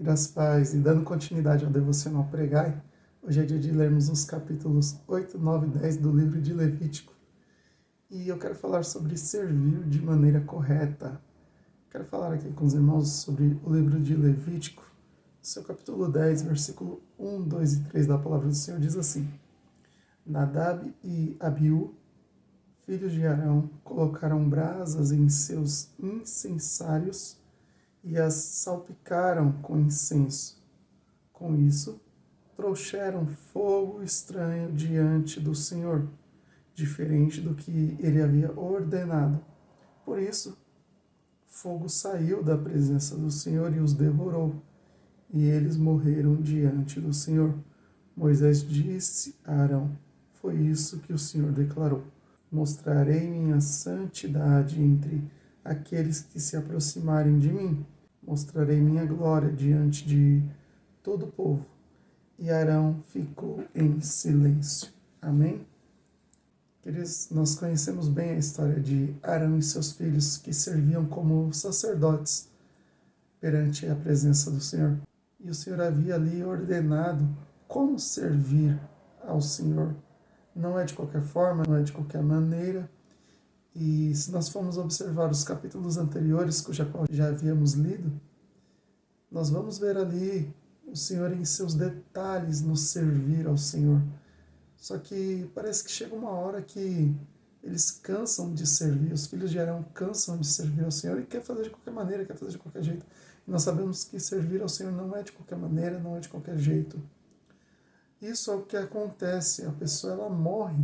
Graças a Paz, e dando continuidade ao devocional Pregai, hoje é dia de lermos os capítulos 8, 9 e 10 do livro de Levítico. E eu quero falar sobre servir de maneira correta. Quero falar aqui com os irmãos sobre o livro de Levítico. Seu capítulo 10, versículo 1, 2 e 3 da palavra do Senhor diz assim: Nadab e Abiú, filhos de Arão, colocaram brasas em seus incensários e as salpicaram com incenso. Com isso, trouxeram fogo estranho diante do Senhor, diferente do que ele havia ordenado. Por isso, fogo saiu da presença do Senhor e os devorou, e eles morreram diante do Senhor. Moisés disse a Arão: Foi isso que o Senhor declarou: Mostrarei minha santidade entre aqueles que se aproximarem de mim. Mostrarei minha glória diante de todo o povo. E Arão ficou em silêncio. Amém? Queridos, nós conhecemos bem a história de Arão e seus filhos que serviam como sacerdotes perante a presença do Senhor. E o Senhor havia ali ordenado como servir ao Senhor. Não é de qualquer forma, não é de qualquer maneira. E se nós formos observar os capítulos anteriores, cuja qual já havíamos lido, nós vamos ver ali o Senhor em seus detalhes nos servir ao Senhor. Só que parece que chega uma hora que eles cansam de servir, os filhos de Arão cansam de servir ao Senhor e quer fazer de qualquer maneira, quer fazer de qualquer jeito. E nós sabemos que servir ao Senhor não é de qualquer maneira, não é de qualquer jeito. Isso é o que acontece, a pessoa ela morre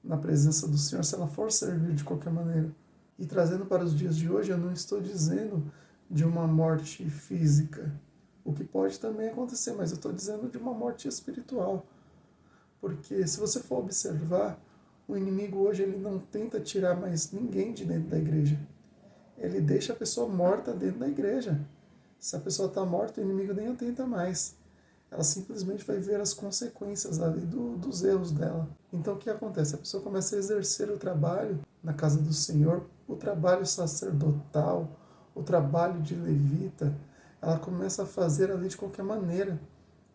na presença do Senhor se ela for servir de qualquer maneira. E trazendo para os dias de hoje, eu não estou dizendo de uma morte física, o que pode também acontecer, mas eu estou dizendo de uma morte espiritual. Porque se você for observar, o inimigo hoje ele não tenta tirar mais ninguém de dentro da igreja. Ele deixa a pessoa morta dentro da igreja. Se a pessoa está morta, o inimigo nem a tenta mais. Ela simplesmente vai ver as consequências ali dos erros dela. Então o que acontece? A pessoa começa a exercer o trabalho na casa do Senhor, o trabalho sacerdotal, o trabalho de levita, ela começa a fazer ali de qualquer maneira.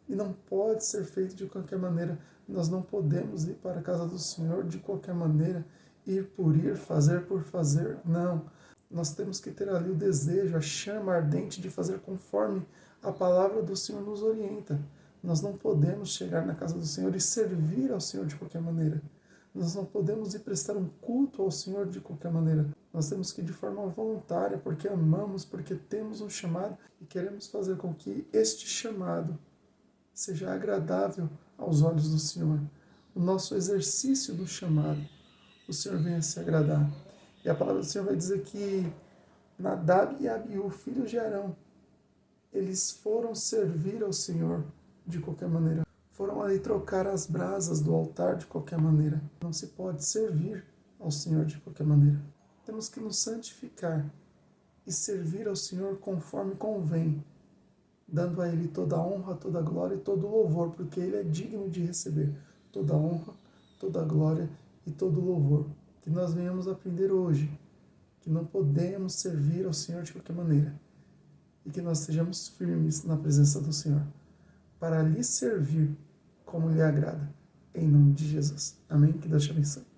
E não pode ser feito de qualquer maneira. Nós não podemos ir para a casa do Senhor de qualquer maneira, ir por ir, fazer por fazer. Não. Nós temos que ter ali o desejo, a chama ardente de fazer conforme a palavra do Senhor nos orienta. Nós não podemos chegar na casa do Senhor e servir ao Senhor de qualquer maneira. Nós não podemos ir prestar um culto ao Senhor de qualquer maneira. Nós temos que ir de forma voluntária, porque amamos, porque temos um chamado e queremos fazer com que este chamado seja agradável aos olhos do Senhor. O nosso exercício do chamado, o Senhor venha se agradar. E a palavra do Senhor vai dizer que Nadab e Abiú, filhos de Arão, eles foram servir ao Senhor de qualquer maneira. Foram ali trocar as brasas do altar de qualquer maneira. Não se pode servir ao Senhor de qualquer maneira. Temos que nos santificar e servir ao Senhor conforme convém, dando a Ele toda a honra, toda a glória e todo o louvor, porque Ele é digno de receber toda a honra, toda a glória e todo o louvor. Que nós venhamos aprender hoje que não podemos servir ao Senhor de qualquer maneira e que nós sejamos firmes na presença do Senhor para lhe servir como lhe agrada. Em nome de Jesus. Amém? Que Deus te abençoe.